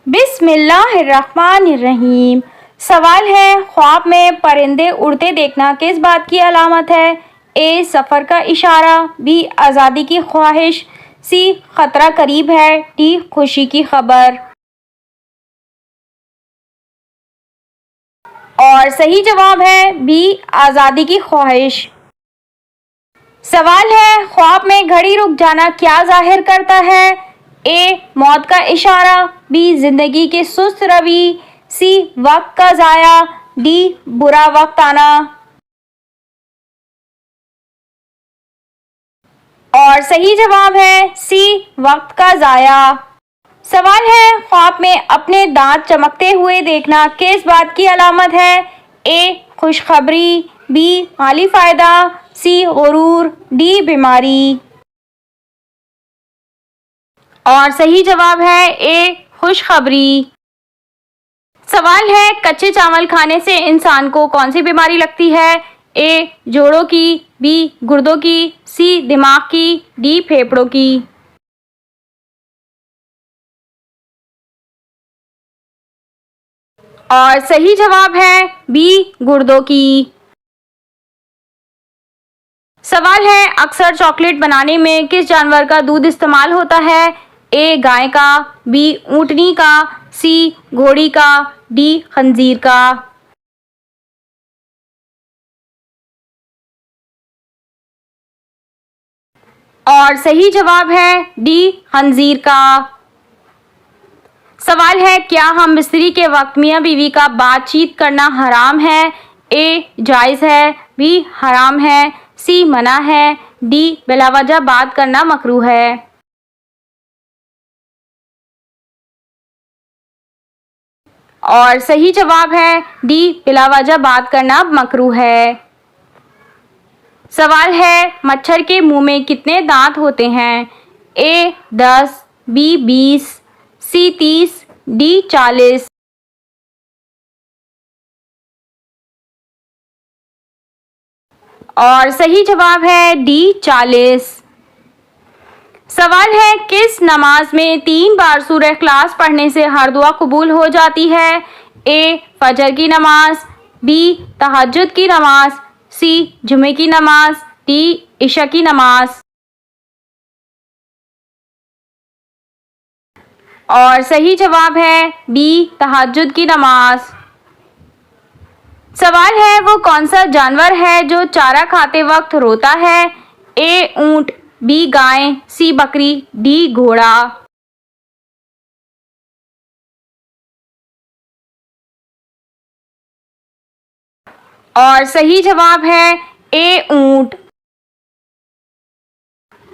बिस्मिल्लाहिर्रहमानिर्रहीम। सवाल है, ख्वाब में परिंदे उड़ते देखना किस बात की अलामत है? ए सफ़र का इशारा, बी आज़ादी की ख्वाहिश, सी खतरा करीब है, डी खुशी की खबर। और सही जवाब है बी आज़ादी की ख्वाहिश। सवाल है, ख्वाब में घड़ी रुक जाना क्या जाहिर करता है? ए मौत का इशारा, बी जिंदगी की सुस्त रवि, सी वक्त का जाया, डी बुरा वक्त आना। और सही जवाब है सी वक्त का जाया। सवाल है, ख्वाब में अपने दांत चमकते हुए देखना किस बात की अलामत है? ए खुशखबरी, बी माली फायदा, सी गुरूर, डी बीमारी। और सही जवाब है ए खुशखबरी। सवाल है, कच्चे चावल खाने से इंसान को कौन सी बीमारी लगती है? ए जोड़ों की, बी गुर्दों की, सी दिमाग की, डी फेफड़ों की। और सही जवाब है बी गुर्दों की। सवाल है, अक्सर चॉकलेट बनाने में किस जानवर का दूध इस्तेमाल होता है? ए गाय का, बी ऊंटनी का, सी घोड़ी का, डी खंजीर का। और सही जवाब है डी खंजीर का। सवाल है, क्या हम मिस्त्री के वक्त मियाँ बीवी का बातचीत करना हराम है? ए जायज़ है, बी हराम है, सी मना है, डी बिलावजह बात करना मकरूह है। और सही जवाब है डी बिलावजह बात करना मकरूह है। सवाल है, मच्छर के मुंह में कितने दांत होते हैं? ए 10, बी 20, सी 30, डी 40। और सही जवाब है डी 40। सवाल है, किस नमाज में 3 बार सूरह इखलास पढ़ने से हर दुआ कबूल हो जाती है? ए फजर की नमाज, बी तहज्जुद की नमाज, सी जुमे की नमाज, डी इशा की नमाज। और सही जवाब है बी तहज्जुद की नमाज। सवाल है, वो कौन सा जानवर है जो चारा खाते वक्त रोता है? ए ऊंट, बी गाय, सी बकरी, डी घोड़ा। और सही जवाब है ए ऊंट।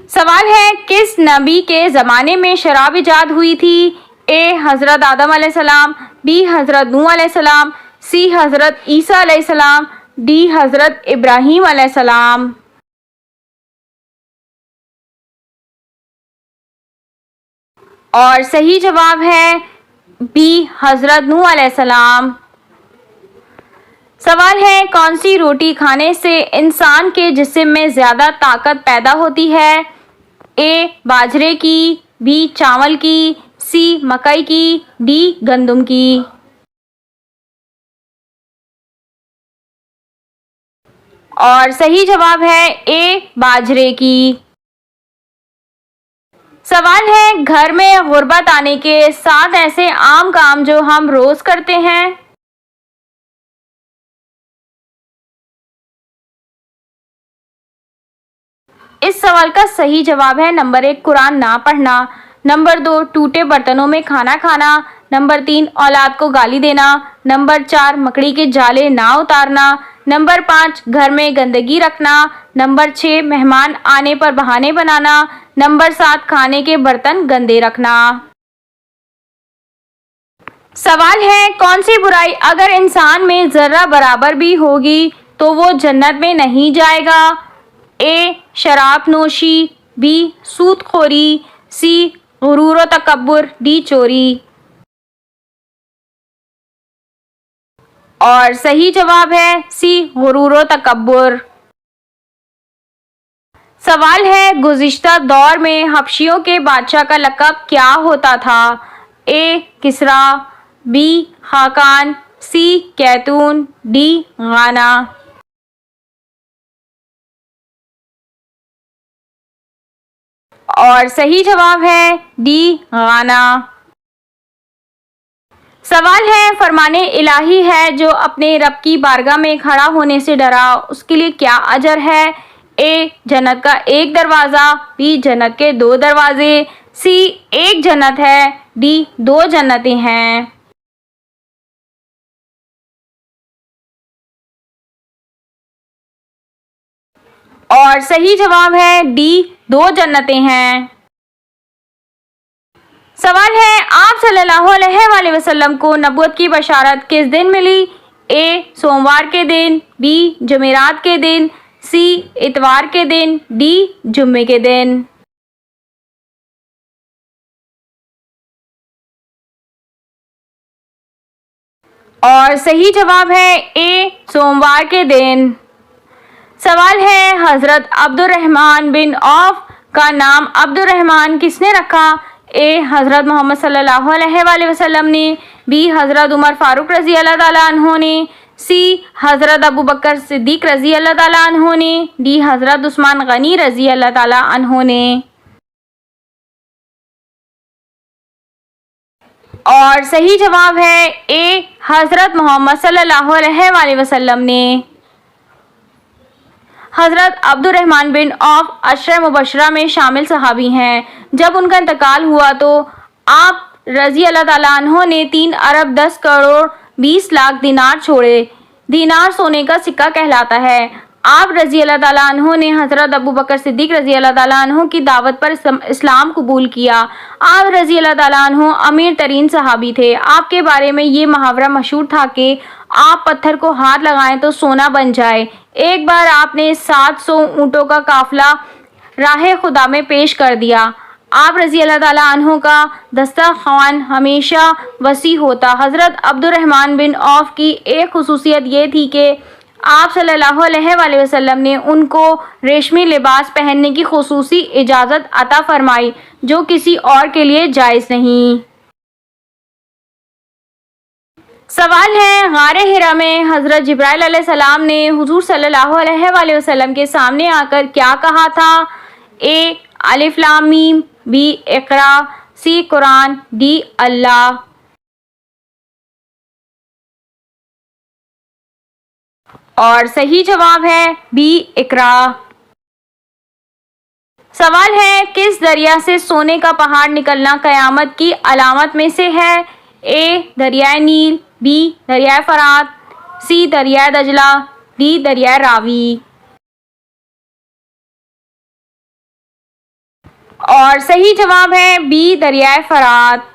सवाल है, किस नबी के ज़माने में शराब इजाद हुई थी? ए हज़रत आदम अलैहिस्सलाम, बी हज़रत नूह अलैहिस्सलाम, सी हज़रत ईसा अलैहिस्सलाम, डी हज़रत इब्राहीम अलैहिस्सलाम। और सही जवाब है बी हज़रत नूह अलैहिस्सलाम। सवाल है, कौन सी रोटी खाने से इंसान के जिस्म में ज़्यादा ताकत पैदा होती है? ए बाजरे की, बी चावल की, सी मकई की, डी गंदम की। और सही जवाब है ए बाजरे की। सवाल है, घर में गुर्बत आने के 7 ऐसे आम काम जो हम रोज करते हैं। इस सवाल का सही जवाब है नंबर 1 कुरान ना पढ़ना, नंबर 2 टूटे बर्तनों में खाना खाना, नंबर 3 औलाद को गाली देना, नंबर 4 मकड़ी के जाले ना उतारना, नंबर 5 घर में गंदगी रखना, नंबर 6 मेहमान आने पर बहाने बनाना, नंबर 7 खाने के बर्तन गंदे रखना। सवाल है, कौन सी बुराई अगर इंसान में जर्रा बराबर भी होगी तो वो जन्नत में नहीं जाएगा? ए शराब नोशी, बी सूदखोरी, सी गुरूर व तकब्बुर, डी चोरी। और सही जवाब है सी गुरूर व तकब्बुर। सवाल है, गुज़िश्ता दौर में हबशियों के बादशाह का लक़ब क्या होता था? ए किसरा, बी खाकान, सी कैतून, डी गाना। और सही जवाब है डी गाना। सवाल है, फरमाने इलाही है जो अपने रब की बारगाह में खड़ा होने से डरा, उसके लिए क्या अजर है? ए जन्नत का एक दरवाज़ा, बी जन्नत के 2 दरवाजे, सी एक जन्नत है, डी 2 जन्नतें हैं। और सही जवाब है डी 2 जन्नतें हैं। सवाल है, आप सल्लल्लाहु अलैहि वसल्लम को नबूवत की बशारत किस दिन मिली? ए सोमवार के दिन, बी जुमेरात के दिन, सी इतवार के दिन, डी जुम्मे के दिन। और सही जवाब है ए सोमवार के दिन। सवाल है, हज़रत अब्दुर्रहमान बिन औफ का नाम अब्दुर्रहमान किसने रखा? ए हज़रत मोहम्मद सल्लल्लाहु अलैहि वसल्लम ने, बी हज़रत उमर फ़ारूक रज़ी अल्लाह ताला अन्हो ने, सी हज़रत अबू बकर सिद्दीक़ रज़ी अल्लाह ताला अन्हो ने, डी हज़रत उस्मान गनी रज़ी अल्लाह ताला अन्हो ने। और सही जवाब है ए हज़रत मोहम्मद सल्लल्लाहु अलैहि वसल्लम ने। हज़रत अब्दुर्रहमान बिन औफ अशरे मुबशरा में शामिल सहाबी हैं। जब उनका इंतकाल हुआ तो आप रज़ी अल्लाह ताला अन्हो ने 3 अरब 10 करोड़ 20 लाख दीनार छोड़े। दीनार सोने का सिक्का कहलाता है। आप रज़ी अल्लाह ताला अन्हो ने हज़रत अबू बकर सिद्दीक़ रज़ी अल्लाह ताला अन्हो की दावत पर इस्लाम कबूल किया। आप रज़ी अल्लाह ताला अन्हो अमीर तरीन सहाबी थे। आपके बारे में ये मुहावरा मशहूर था कि आप पत्थर को हाथ लगाएं तो सोना बन जाए। एक बार आपने 700 ऊँटों का काफिला राह खुदा में पेश कर दिया। आप रज़ी अल्लाह ताला अन्हो का दस्तरख़्वान हमेशा वसी होता। हज़रत अब्दुर्रहमान बिन औफ की एक खुसूसियत ये थी कि आप सल्लल्लाहु अलैहि वसल्लम ने उनको रेशमी लिबास पहनने की खुसूसी इजाज़त अता फरमाई, जो किसी और के लिए जायज़ नहीं। सवाल है, गारे हिरा में हज़रत जिब्राइल अलैहिस्सलाम ने हुज़ूर सल्लल्लाहु अलैहि वसल्लम के सामने आकर क्या कहा था? ए अलिफ लाम मीम, बी इक़रा, सी कुरान, डी अल्लाह। और सही जवाब है बी इक़रा। सवाल है, किस दरिया से सोने का पहाड़ निकलना क़यामत की अलामत में से है? ए दरियाए नील, बी दरियाए फ़रात, सी दरियाए दजला, डी दरियाए रावी। और सही जवाब है बी दरियाए फ़रात।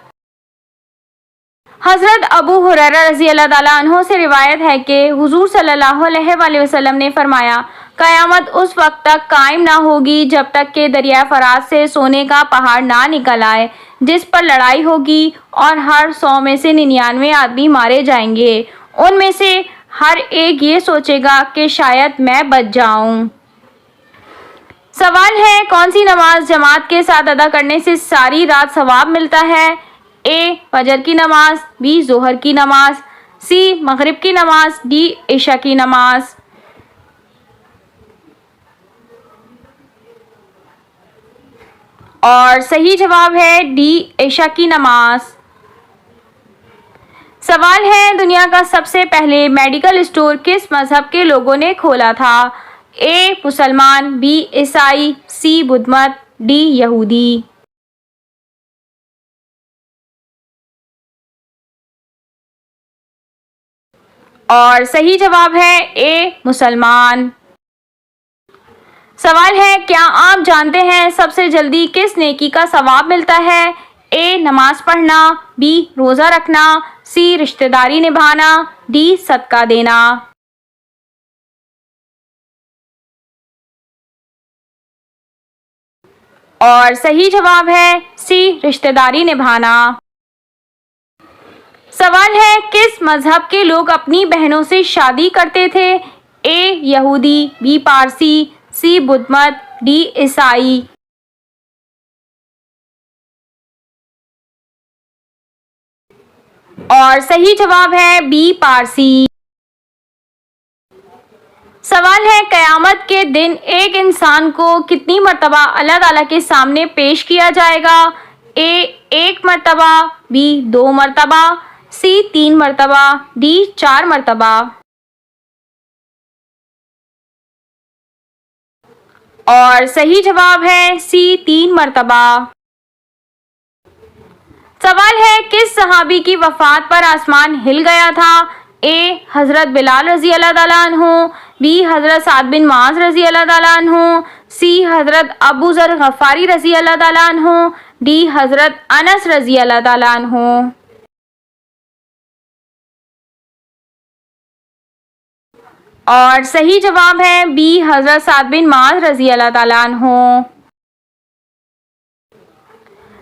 हज़रत अबू हुरैरा रज़ी अल्लाह ताला अन्हो से रिवायत है कि हुज़ूर सल्लल्लाहु अलैहि वसल्लम ने फरमाया, क़यामत उस वक्त तक कायम ना होगी जब तक कि दरिया फ़रात से सोने का पहाड़ ना निकल आए, जिस पर लड़ाई होगी और हर 100 में से 99 आदमी मारे जाएंगे। उनमें से हर एक ये सोचेगा कि शायद मैं बच जाऊं। सवाल है, कौन सी नमाज जमात के साथ अदा करने से सारी रात सवाब मिलता है? ए फजर की नमाज, बी जोहर की नमाज, सी मगरिब की नमाज, डी इशा की नमाज। और सही जवाब है डी इशा की नमाज। सवाल है, दुनिया का सबसे पहले मेडिकल स्टोर किस मजहब के लोगों ने खोला था? ए मुसलमान, बी ईसाई, सी बुद्ध मत, डी यहूदी। और सही जवाब है ए मुसलमान। सवाल है, क्या आप जानते हैं सबसे जल्दी किस नेकी का सवाब मिलता है? ए नमाज पढ़ना, बी रोज़ा रखना, सी रिश्तेदारी निभाना, डी सदका देना। और सही जवाब है सी रिश्तेदारी निभाना। सवाल है, किस मजहब के लोग अपनी बहनों से शादी करते थे? ए यहूदी, बी पारसी, सी बुद्ध मत, डी ईसाई। और सही जवाब है बी पारसी। सवाल है कयामत के दिन एक इंसान को कितनी मर्तबा अल्लाह ताला के सामने पेश किया जाएगा? ए 1 मर्तबा, बी 2 मर्तबा, सी 3 मर्तबा, डी 4 मर्तबा। और सही जवाब है सी 3 मर्तबा। सवाल है किस सहाबी की वफात पर आसमान हिल गया था? ए हज़रत बिलाल रजी अल्लाह ताला अन्हु, बी हज़रत साद बिन माज रजी अल्लाह ताला अन्हु, सी हज़रत अबू ज़र गफ़ारी रजी अल्लाह ताला अन्हु, डी हज़रत अनस रजी अल्लाह ताला अन्हु। और सही जवाब है बी हज़रत साद बिन माज रजी अल्लाह ताला अन्हु।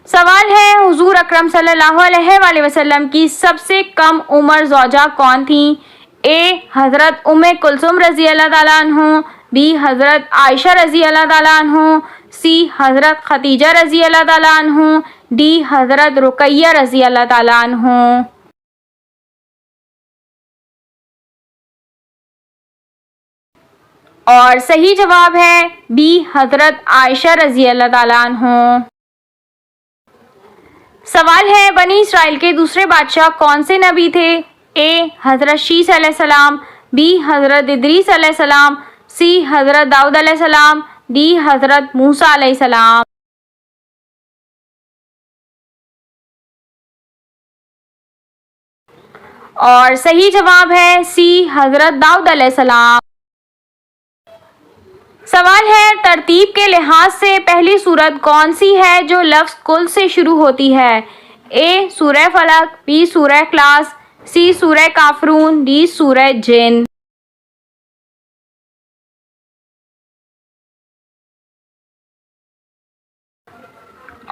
सवाल है हुजूर अकरम सल्लल्लाहु अलैहि वसल्लम की सबसे कम उम्र ज़ौजा कौन थी? ए हज़रत उम्मे कुलसुम रजी अल्लाह ताला अन्हु, बी हज़रत आयशा रजी अल्लाह ताला अन्हु, सी हज़रत खतीजा रजी अल्लाह ताला अन्हु, डी हज़रत रुकैया रजी अल्लाह ताला अन्हु। और सही जवाब है बी हज़रत आयशा रजी अल्लाह ताला अन्हु। सवाल है बनी इसराइल के दूसरे बादशाह कौन से नबी थे? ए हज़रत शीस अलैहिस्सलाम, बी हज़रत इदरीस अलैहिस्सलाम, सी हज़रत दाऊद अलैहिस्सलाम, डी हज़रत मूसा अलैहिस्सलाम। और सही जवाब है सी हज़रत दाऊद अलैहिस्सलाम। सवाल है तरतीब के लिहाज से पहली सूरत कौन सी है जो लफ्ज़ कुल से शुरू होती है? ए सूरह फलक, बी सूरह इखलास, सी सूरह काफरून, डी सूरह जिन।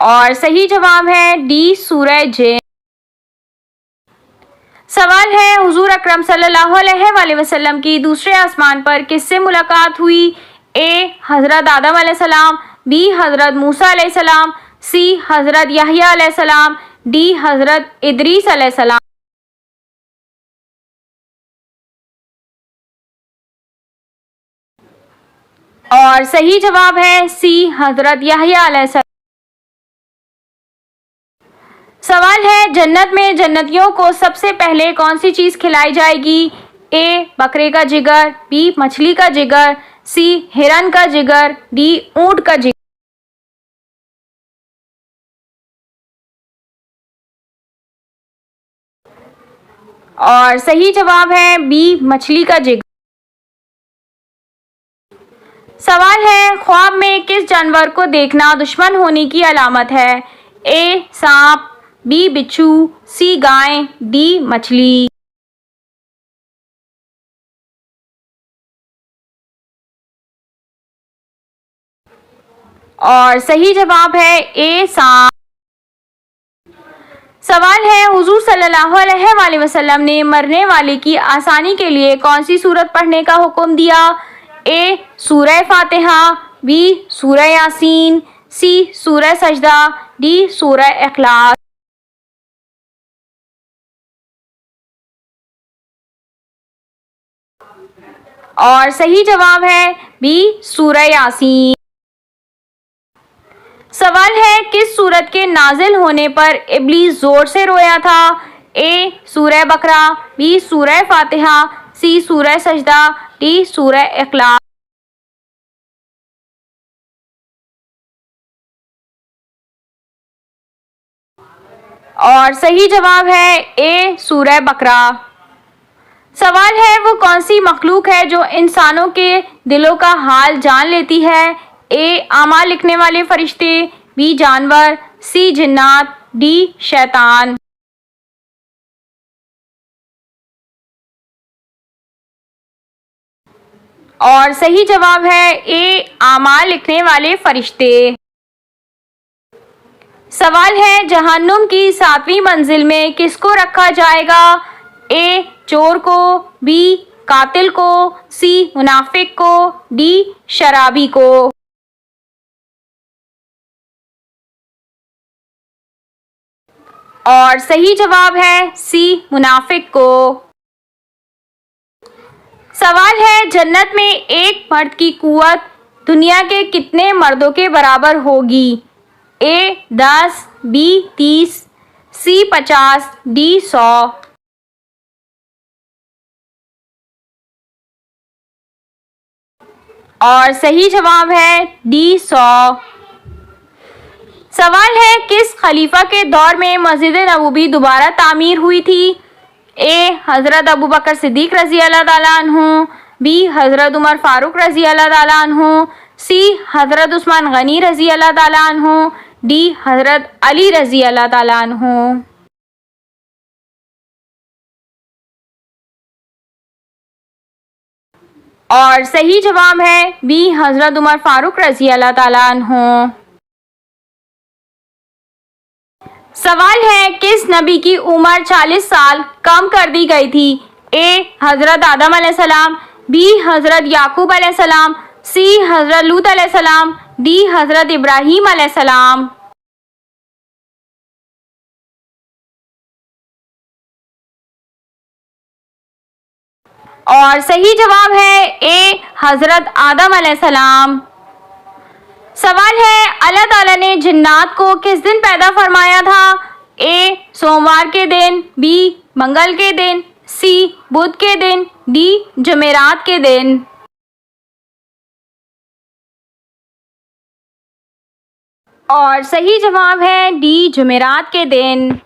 और सही जवाब है डी सूरह जिन। सवाल है हुजूर अकरम सल्लल्लाहु अलैहि वसल्लम की दूसरे आसमान पर किससे मुलाकात हुई? ए हज़रत आदम अलैहिस्सलाम, बी हज़रत मूसा अलैहिस्सलाम, सी हज़रत यहया अलैहिस्सलाम, डी हज़रत इदरीस अलैहिस्सलाम। और सही जवाब है सी हज़रत यहया अलैहिस्सलाम। सवाल है जन्नत में जन्नतियों को सबसे पहले कौन सी चीज़ खिलाई जाएगी? ए बकरे का जिगर, बी मछली का जिगर, सी हिरन का जिगर, डी ऊंट का जिगर। और सही जवाब है बी मछली का जिगर। सवाल है ख्वाब में किस जानवर को देखना दुश्मन होने की अलामत है? ए सांप, बी बिच्छू, सी गाय, डी मछली। और सही जवाब है ए सांप। सवाल है हुजूर सल्लल्लाहु अलैहि वसल्लम ने मरने वाले की आसानी के लिए कौन सी सूरत पढ़ने का हुक्म दिया? ए सूरह फातिहा, बी सूरह यासीन, सी सूरह सजदा, डी सूरह इखलास। और सही जवाब है बी सूरह यासीन। सवाल है किस सूरत के नाजिल होने पर इब्लीस जोर से रोया था? ए सूरह बकरा, बी सूरह फातिहा, सी सूरह सजदा, डी सूरह इखलास। और सही जवाब है ए सूरह बकरा। सवाल है वो कौन सी मखलूक है जो इंसानों के दिलों का हाल जान लेती है? ए आमाल लिखने वाले फरिश्ते, बी जानवर, सी जिन्नात, डी शैतान। और सही जवाब है ए आमाल लिखने वाले फरिश्ते। सवाल है जहन्नुम की 7वीं मंजिल में किसको रखा जाएगा? ए चोर को, बी कातिल को, सी मुनाफिक को, डी शराबी को। और सही जवाब है सी मुनाफिक को। सवाल है, जन्नत में एक मर्द की कुव्वत दुनिया के कितने मर्दों के बराबर होगी? ए 10, बी 30, सी 50, डी 100। और सही जवाब है डी 100। सवाल है, किस खलीफा के दौर में मस्जिद नबवी दोबारा तामीर हुई थी? ए हज़रत अबू बकर सिद्दीक रज़ी अल्लाह ताला अन्हु, बी हज़रत उमर फारूक रज़ी अल्लाह ताला अन्हु, सी हज़रत उस्मान गनी रज़ी अल्लाह ताला अन्हु, डी हज़रत अली रज़ी अल्लाह ताला अन्हु। और सही जवाब है बी हज़रत उमर फारूक रज़ी अल्लाह ताला अन्हु। सवाल है, किस नबी की उम्र 40 साल कम कर दी गई थी? ए हज़रत आदम अलैहिस्सलाम, बी हज़रत याकूब अलैहिस्सलाम, सी हज़रत लूत अलैहिस्सलाम, डी हज़रत इब्राहीम अलैहिस्सलाम। और सही जवाब है ए हज़रत आदम अलैहिस्सलाम। सवाल है, अल्लाह ताला ने जिन्नात को किस दिन पैदा फरमाया था? ए सोमवार के दिन, बी मंगल के दिन, सी बुध के दिन, डी जुमेरात के दिन। और सही जवाब है डी जुमेरात के दिन।